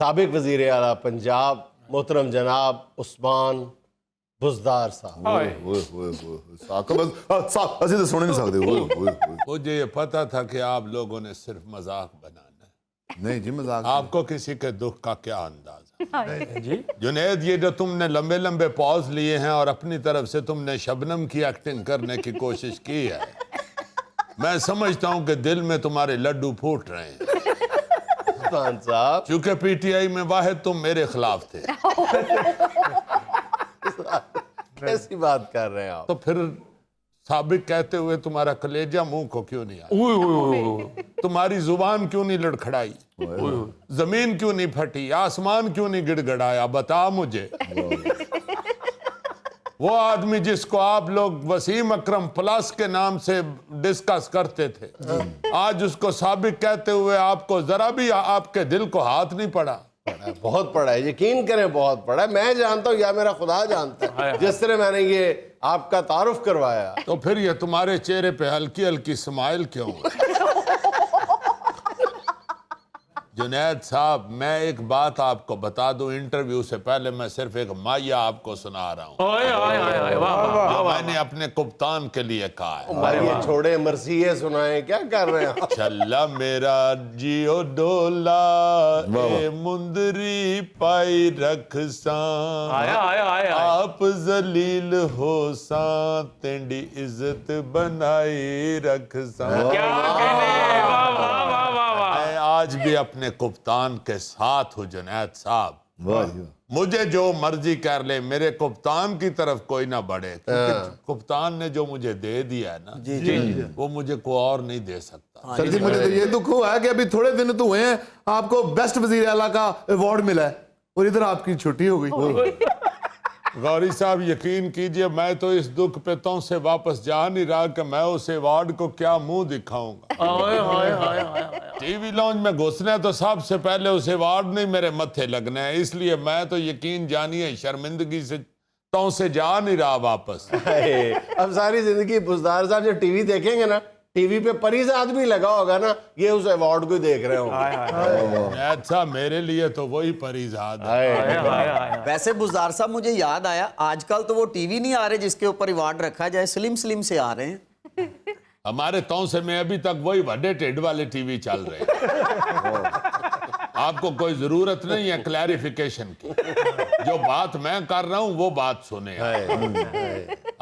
سابق وزیر اعلیٰ پنجاب محترم جناب عثمان بزدار صاحب. اسی تو سونے نہیں سکتے. مجھے یہ پتا تھا کہ آپ لوگوں نے صرف مذاق بنانا ہے. نہیں جی مذاق. آپ کو کسی کے دکھ کا کیا اندازہ؟ جی جنید یہ جو تم نے لمبے لمبے پاز لیے ہیں اور اپنی طرف سے تم نے شبنم کی ایکٹنگ کرنے کی کوشش کی ہے، میں سمجھتا ہوں کہ دل میں تمہارے لڈو پھوٹ رہے ہیں. عثمان صاحب چونکہ پی ٹی آئی میں واحد تم میرے خلاف تھے، کیسی بات کر رہے ہیں آپ؟ تو پھر سابق کہتے ہوئے تمہارا کلیجہ منہ کو کیوں نہیں آیا؟ تمہاری زبان کیوں نہیں لڑکھڑائی؟ زمین کیوں نہیں پھٹی؟ آسمان کیوں نہیں گڑ گڑایا؟ بتا مجھے. وہ آدمی جس کو آپ لوگ وسیم اکرم پلس کے نام سے ڈسکس کرتے تھے، آج اس کو سابق کہتے ہوئے آپ کو ذرا بھی آپ کے دل کو ہاتھ نہیں پڑا؟ بہت پڑا ہے، یقین کریں بہت پڑا ہے. میں جانتا ہوں یا میرا خدا جانتا ہے جس طرح میں نے یہ آپ کا تعارف کروایا. تو پھر یہ تمہارے چہرے پہ ہلکی ہلکی سمائل کیوں ہے؟ جنید صاحب میں ایک بات آپ کو بتا دوں، انٹرویو سے پہلے میں صرف ایک مائع آپ کو سنا رہا ہوں جو میں نے اپنے کپتان کے لیے کہا ہے. یہ چھوڑے مرثیے سنائیں، کیا کر رہے ہیں؟ چلا میرا جیو ڈولا اے مندری پائی رکھ سان، آپ ذلیل ہو سان تینڈی عزت بنائی رکھ سان. میں آج بھی اپنے کپتان کے ساتھ ہوں جنید صاحب. مجھے جو مرضی کر لے، میرے کپتان کی طرف کوئی نہ بڑھے، کیونکہ کپتان نے جو مجھے دے دیا ہے نا وہ مجھے کوئی اور نہیں دے سکتا. سر جی مجھے تو یہ دکھ ہوا ہے کہ ابھی تھوڑے دن تو ہوئے ہیں آپ کو بیسٹ وزیر اعلیٰ کا ایوارڈ ملا ہے اور ادھر آپ کی چھٹی ہو گئی. غوری صاحب یقین کیجئے میں تو اس دکھ پہ توں سے واپس جا نہیں رہا کہ میں اس ایوارڈ کو کیا منہ دکھاؤں گا. ٹی وی لانچ میں گھسنا ہے تو سب سے پہلے اس ایوارڈ نہیں میرے متھے لگنا ہے، اس لیے میں تو یقین جانیے شرمندگی سے توں سے جا نہیں رہا واپس. اب ساری زندگی بزدار صاحب جب ٹی وی دیکھیں گے نا، ٹی وی پہ پریزاد بھی لگا ہوگا نا، یہ اس ایوارڈ کو دیکھ رہے ہوں. جنید صاحب میرے لیے تو وہی پریزاد ہے. ویسے بزدار صاحب مجھے یاد آیا آج کل تو وہ ٹی وی نہیں آ رہے جس کے اوپر ایوارڈ رکھا جائے، سلم سلم سے آ رہے ہیں. ہمارے توں سے میں ابھی تک وہی وڈے ٹیڈ والے ٹی وی چل رہے ہیں. آپ کو کوئی ضرورت نہیں ہے کلیریفیکیشن کی، جو بات میں کر رہا ہوں وہ بات سنیں.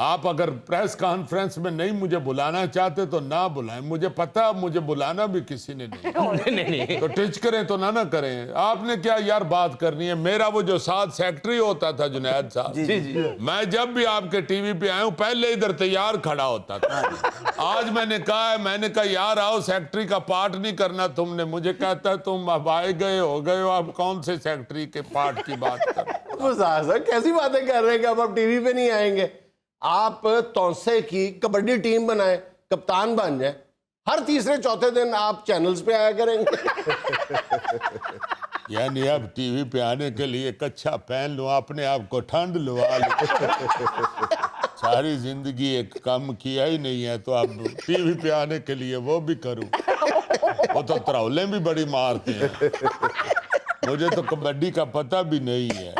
آپ اگر پریس کانفرنس میں نہیں مجھے بلانا چاہتے تو نہ بلائیں، مجھے پتا مجھے بلانا بھی کسی نے نہیں، تو ٹچ کریں تو نہ کریں. آپ نے کیا یار بات کرنی ہے؟ میرا وہ جو ساتھ سیکٹری ہوتا تھا جنید صاحب، میں جب بھی آپ کے ٹی وی پہ آیا ہوں پہلے ادھر تیار کھڑا ہوتا تھا. آج میں نے کہا یار آؤ سیکٹری کا پارٹ نہیں کرنا تم نے. مجھے کہتا ہے تم اب آئے گئے ہو گئے ہو، آپ کون سے سیکٹری کے پارٹ کی بات کر رہے ہو؟ بزدار صاحب کیسی باتیں کر رہے ہیں کہ اب ٹی وی پہ نہیں آئیں گے؟ آپ تونسے کی کبڈی ٹیم بنائیں، کپتان بن جائیں، ہر تیسرے چوتھے دن آپ چینلز پہ آیا کریں گے. یعنی اب ٹی وی پہ آنے کے لیے کچھا پہن لوں، اپنے آپ کو ٹھنڈ لوا لوں. ساری زندگی ایک کام کیا ہی نہیں ہے تو اب ٹی وی پہ آنے کے لیے وہ بھی کروں. وہ تو ترولیں بھی بڑی مارتے ہیں، مجھے تو کبڈی کا پتہ بھی نہیں ہے.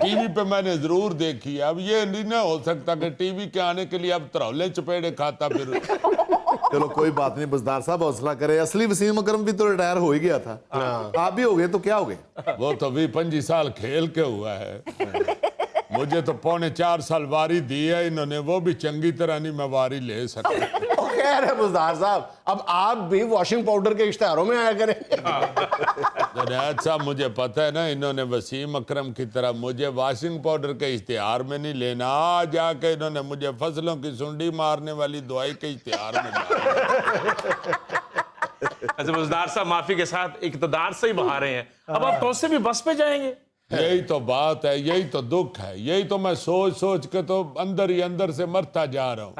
ٹی وی پہ میں نے ضرور دیکھی ہے. اب یہ نہیں نہ ہو سکتا کہ ٹی وی کے آنے کے لیے اب ترولیں چپیڑے کھاتا پھر. چلو کوئی بات نہیں بزدار صاحب حوصلہ کرے. اصلی وسیم اکرم بھی تو ریٹائر ہو ہی گیا تھا، آپ بھی ہو گئے تو کیا ہو گئے؟ وہ تو 25 سال کھیل کے ہوا ہے. مجھے تو 4.25 سال واری دی ہے انہوں نے، وہ بھی چنگی طرح نہیں میں واری لے سکتا. خیر ہے بزدار صاحب، اب آپ بھی واشنگ پاؤڈر کے اشتہاروں میں آیا کریں. جنید صاحب مجھے پتہ ہے نا انہوں نے وسیم اکرم کی طرح مجھے واشنگ پاؤڈر کے اشتہار میں نہیں لینا. آج جا کے انہوں نے مجھے فصلوں کی سنڈی مارنے والی دوائی کے اشتہار میں ڈالا. ایسے بزدار صاحب معافی کے ساتھ اقتدار سے ہی بہارے ہیں، اب آپ تو سے بھی بس پہ جائیں گے. یہی تو بات ہے، یہی تو دکھ ہے، یہی تو میں سوچ سوچ کے تو اندر ہی اندر سے مرتا جا رہا ہوں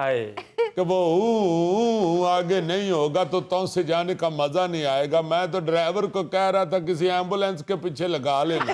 کہ وہ آگے نہیں ہوگا تو توں سے جانے کا مزہ نہیں آئے گا. میں تو ڈرائیور کو کہہ رہا تھا کسی ایمبولینس کے پیچھے لگا لینا.